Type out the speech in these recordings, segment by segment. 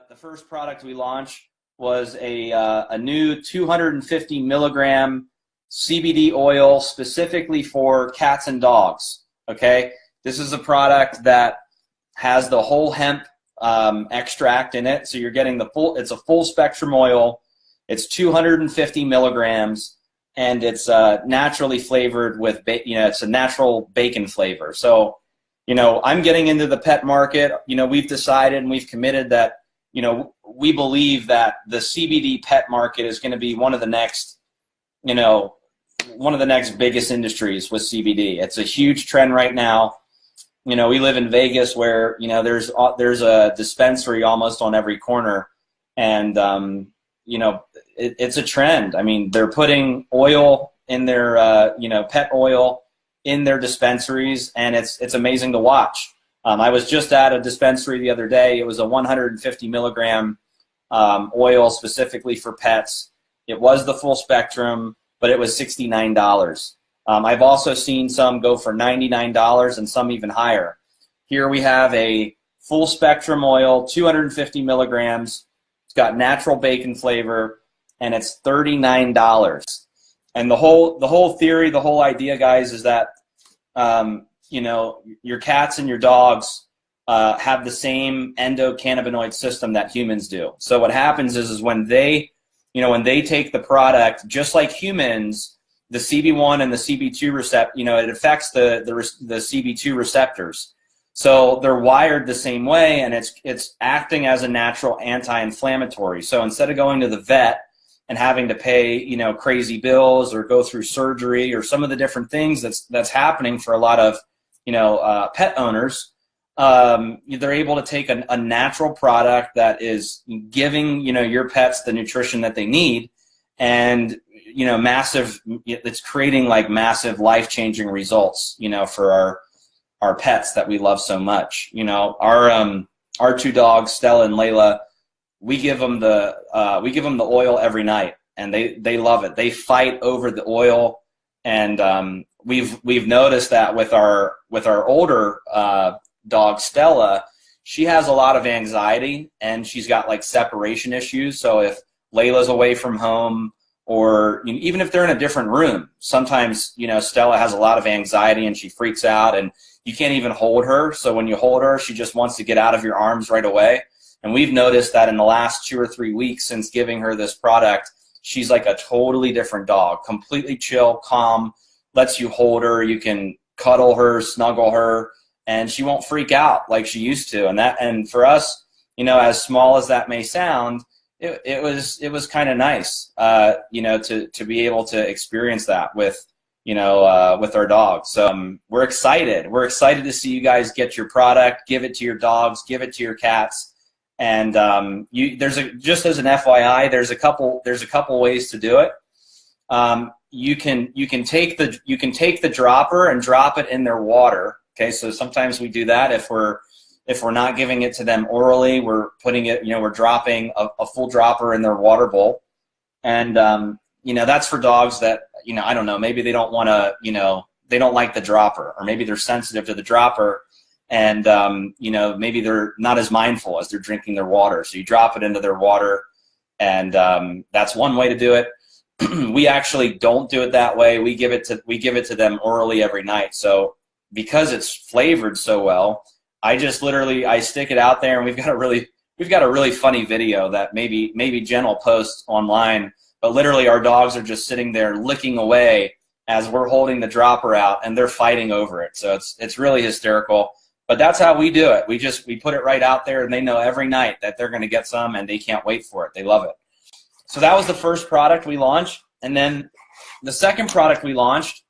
The first product we launched was a new 250 milligram CBD oil specifically for cats and dogs. Okay, this is a product that has the whole hemp extract in it, so you're getting the full. It's a full spectrum oil. It's 250 milligrams, and it's naturally flavored with, it's a natural bacon flavor. So, I'm getting into the pet market. We've decided and we've committed that, we believe that the CBD pet market is going to be one of the next, one of the next biggest industries with CBD. It's a huge trend right now. We live in Vegas where, there's a dispensary almost on every corner, and, it's a trend. I mean, they're putting oil in their, pet oil in their dispensaries, and it's amazing to watch. I was just at a dispensary the other day. It was a 150 milligram oil specifically for pets. It was the full spectrum, but it was $69. I've also seen some go for $99 and some even higher. Here we have a full spectrum oil, 250 milligrams. It's got natural bacon flavor, and it's $39. And the whole theory, the whole idea, guys, is that your cats and your dogs have the same endocannabinoid system that humans do. So what happens is when they take the product, just like humans, the CB1 and the CB2 receptor, it affects the CB2 receptors. So they're wired the same way, and it's acting as a natural anti-inflammatory. So instead of going to the vet and having to pay, crazy bills or go through surgery or some of the different things that's happening for a lot of, pet owners, they're able to take a natural product that is giving, your pets the nutrition that they need, and, it's creating like massive life-changing results, for our pets that we love so much. Our two dogs, Stella and Layla, we give them the oil every night, and they love it. They fight over the oil, and we've noticed that with our older dog Stella, she has a lot of anxiety, and she's got like separation issues. So if Layla's away from home, or even if they're in a different room, sometimes Stella has a lot of anxiety and she freaks out, and you can't even hold her. So when you hold her, she just wants to get out of your arms right away. And we've noticed that in the last 2 or 3 weeks since giving her this product, she's like a totally different dog, completely chill, calm, lets you hold her, you can cuddle her, snuggle her, and she won't freak out like she used to. And for us, as small as that may sound, it was kind of nice, to be able to experience that with our dogs. So we're excited. We're excited to see you guys get your product, give it to your dogs, give it to your cats. And just as an FYI, there's a couple ways to do it. You can take the dropper and drop it in their water. Okay, so sometimes we do that if we're not giving it to them orally. We're putting it, we're dropping a full dropper in their water bowl, and that's for dogs that I don't know, maybe they don't want to, they don't like the dropper, or maybe they're sensitive to the dropper. And, maybe they're not as mindful as they're drinking their water. So you drop it into their water, and that's one way to do it. We actually don't do it that way. We give it to them orally every night. So because it's flavored so well, I stick it out there, and we've got a really funny video that maybe Jen will post online. But literally, our dogs are just sitting there licking away as we're holding the dropper out, and they're fighting over it. So it's really hysterical. But that's how we do it. We put it right out there, and they know every night that they're going to get some, and they can't wait for it. They love it. So that was the first product we launched. And then the second product we launched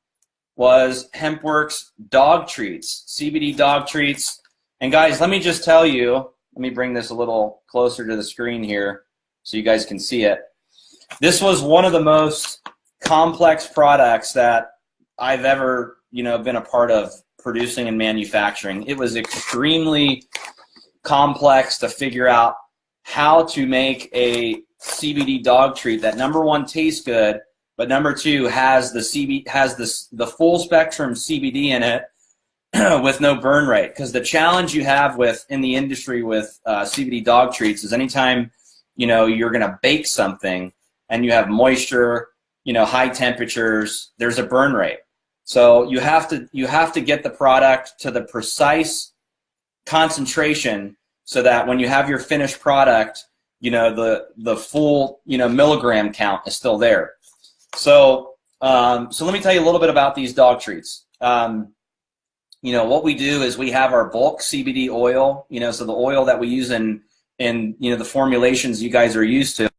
was HempWorx Dog Treats, CBD Dog Treats. And guys, let me just tell you, let me bring this a little closer to the screen here so you guys can see it. This was one of the most complex products that I've ever, been a part of producing and manufacturing. It was extremely complex to figure out how to make a CBD dog treat that, number one, tastes good, but number two, has the full spectrum CBD in it, with no burn rate. Because the challenge you have in the industry with CBD dog treats is anytime, you're going to bake something and you have moisture, high temperatures, there's a burn rate. So you have to get the product to the precise concentration so that when you have your finished product, the full milligram count is still there. So so let me tell you a little bit about these dog treats. What we do is we have our bulk CBD oil, so the oil that we use in the formulations you guys are used to,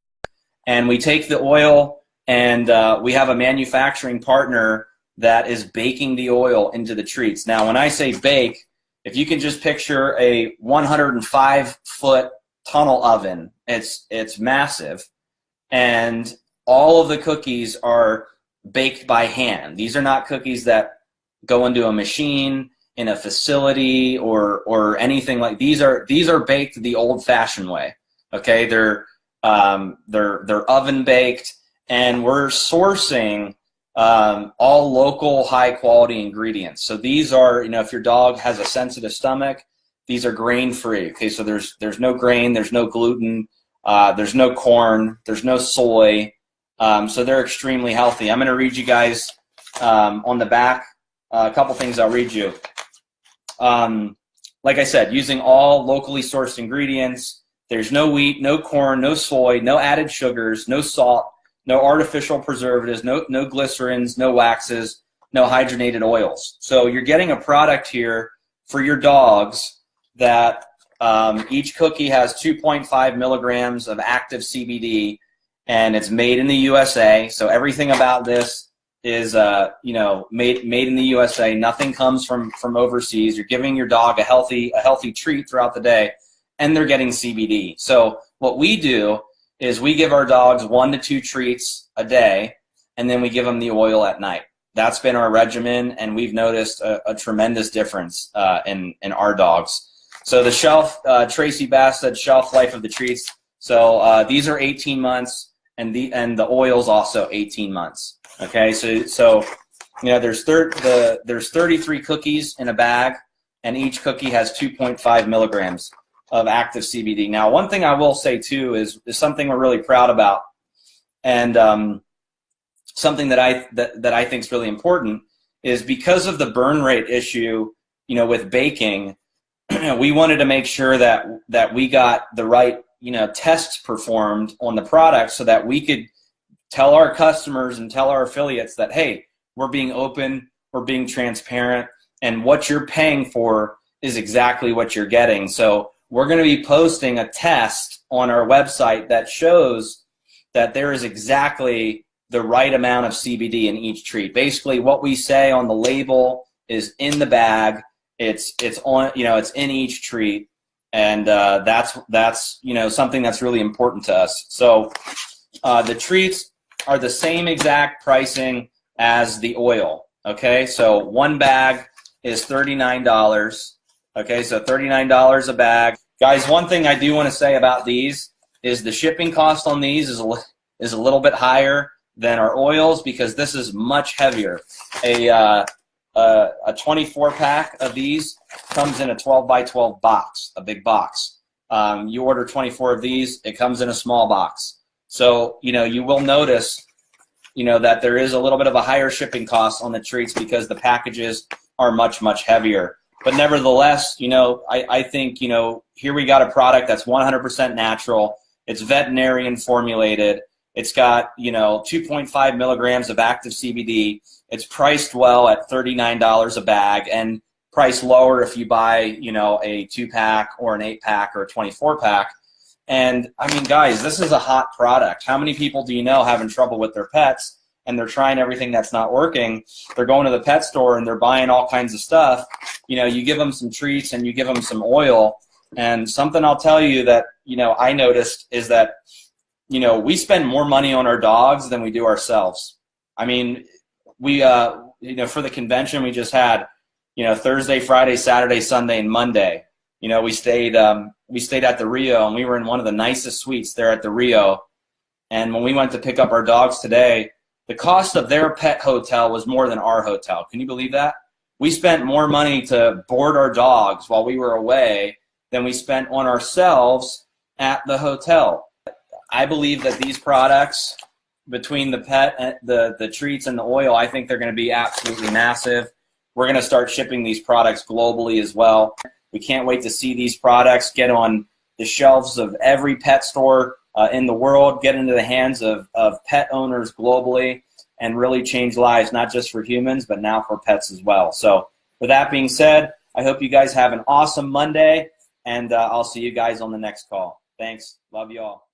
and we take the oil and we have a manufacturing partner that is baking the oil into the treats. Now, when I say bake, if you can just picture a 105-foot tunnel oven, it's massive, and all of the cookies are baked by hand. These are not cookies that go into a machine in a facility or anything like. These are baked the old-fashioned way. Okay, they're oven baked, and we're sourcing all local high-quality ingredients. So these are, if your dog has a sensitive stomach, these are grain-free. Okay, so there's no grain, there's no gluten, there's no corn, there's no soy. So they're extremely healthy. I'm going to read you guys on the back a couple things I'll read you. Like I said, using all locally sourced ingredients. There's no wheat, no corn, no soy, no added sugars, no salt, no artificial preservatives, no glycerins, no waxes, no hydrogenated oils. So you're getting a product here for your dogs that each cookie has 2.5 milligrams of active CBD, and it's made in the USA. So everything about this is made in the USA. Nothing comes from overseas. You're giving your dog a healthy treat throughout the day, and they're getting CBD. So what we do is we give our dogs 1 to 2 treats a day, and then we give them the oil at night. That's been our regimen, and we've noticed a tremendous difference in our dogs. So the shelf, Tracy Bass said shelf life of the treats. So these are 18 months, and the oil's also 18 months. Okay, so there's 33 cookies in a bag, and each cookie has 2.5 milligrams of active CBD. Now, one thing I will say too is something we're really proud about, and something that I think is really important is because of the burn rate issue, with baking, we wanted to make sure that we got the right tests performed on the product so that we could tell our customers and tell our affiliates that, hey, we're being open, we're being transparent, and what you're paying for is exactly what you're getting. So we're going to be posting a test on our website that shows that there is exactly the right amount of CBD in each treat. Basically, what we say on the label is in the bag. It's on, it's in each treat, and that's something that's really important to us. So the treats are the same exact pricing as the oil. Okay, so one bag is $39. Okay, so $39 a bag. Guys, one thing I do want to say about these is the shipping cost on these is a little bit higher than our oils because this is much heavier. A 24-pack of these comes in a 12 by 12 box, a big box. You order 24 of these, it comes in a small box. So, you will notice, that there is a little bit of a higher shipping cost on the treats because the packages are much, much heavier. But nevertheless, I think, here we got a product that's 100% natural. It's veterinarian formulated. It's got, 2.5 milligrams of active CBD. It's priced well at $39 a bag and priced lower if you buy, a 2-pack or an 8-pack or a 24-pack. And I mean, guys, this is a hot product. How many people do you know having trouble with their pets and they're trying everything that's not working? They're going to the pet store and they're buying all kinds of stuff. You give them some treats and you give them some oil. And something I'll tell you that, I noticed is that, we spend more money on our dogs than we do ourselves. I mean, we, for the convention we just had, Thursday, Friday, Saturday, Sunday, and Monday, we stayed at the Rio, and we were in one of the nicest suites there at the Rio. And when we went to pick up our dogs today, the cost of their pet hotel was more than our hotel. Can you believe that? we spent more money to board our dogs while we were away than we spent on ourselves at the hotel. I believe that these products, between the treats and the oil, I think they're going to be absolutely massive. We're going to start shipping these products globally as well. We can't wait to see these products get on the shelves of every pet store in the world, get into the hands of pet owners globally, and really change lives, not just for humans, but now for pets as well. So with that being said, I hope you guys have an awesome Monday, and I'll see you guys on the next call. Thanks. Love you all.